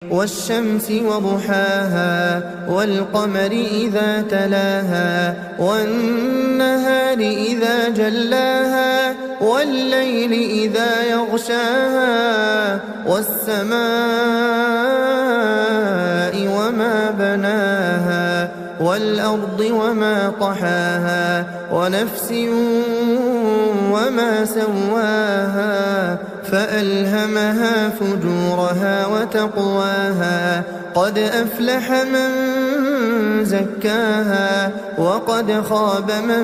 والشمس وضحاها والقمر إذا تلاها والنهار إذا جلاها والليل إذا يغشاها والسماء وما بناها والأرض وما طحاها ونفس وما سواها فألهمها فجورها وتقواها قد أفلح من زكاها وقد خاب من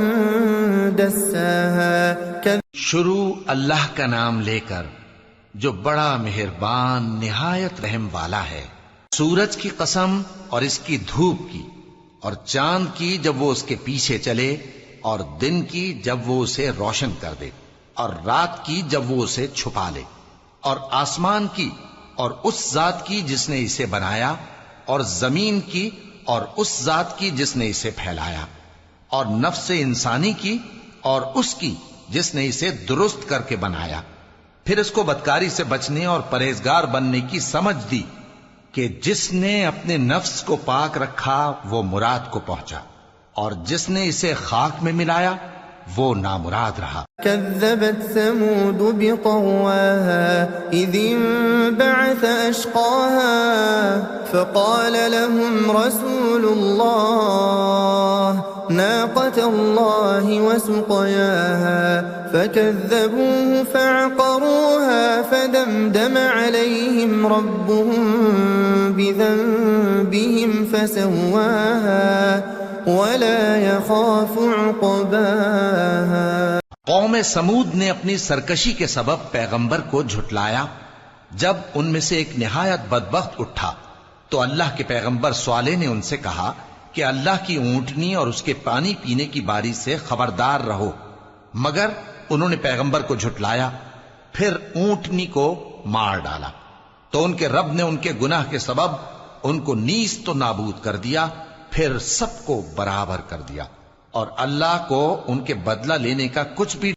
دساها. شروع اللہ کا نام لے کر جو بڑا مہربان نہایت رحم والا ہے. سورج کی قسم اور اس کی دھوپ کی، اور چاند کی جب وہ اس کے پیچھے چلے، اور دن کی جب وہ اسے روشن کر دے، اور رات کی جب وہ اسے چھپا لے، اور آسمان کی اور اس ذات کی جس نے اسے بنایا، اور زمین کی اور اس ذات کی جس نے اسے پھیلایا، اور نفس انسانی کی اور اس کی جس نے اسے درست کر کے بنایا. پھر اس کو بدکاری سے بچنے اور پرہیزگار بننے کی سمجھ دی کہ جس نے اپنے نفس کو پاک رکھا وہ مراد کو پہنچا، اور جس نے اسے خاک میں ملایا وہ نامراد رہا. كذبت ثمود بطغواها إذ انبعث أشقاها فقال لهم رسول الله ناقة الله وسقياها فكذبوه فعقروها فدمدم عليهم ربهم بذنبهم فسواها ولا يخاف عقباها. قوم سمود نے اپنی سرکشی کے سبب پیغمبر کو جھٹلایا. جب ان میں سے ایک نہایت بدبخت اٹھا تو اللہ کے پیغمبر صالح نے ان سے کہا کہ اللہ کی اونٹنی اور اس کے پانی پینے کی باری سے خبردار رہو. مگر انہوں نے پیغمبر کو جھٹلایا، پھر اونٹنی کو مار ڈالا تو ان کے رب نے ان کے گناہ کے سبب ان کو نیست و نابود کر دیا، پھر سب کو برابر کر دیا، اور اللہ کو ان کے بدلہ لینے کا کچھ بھی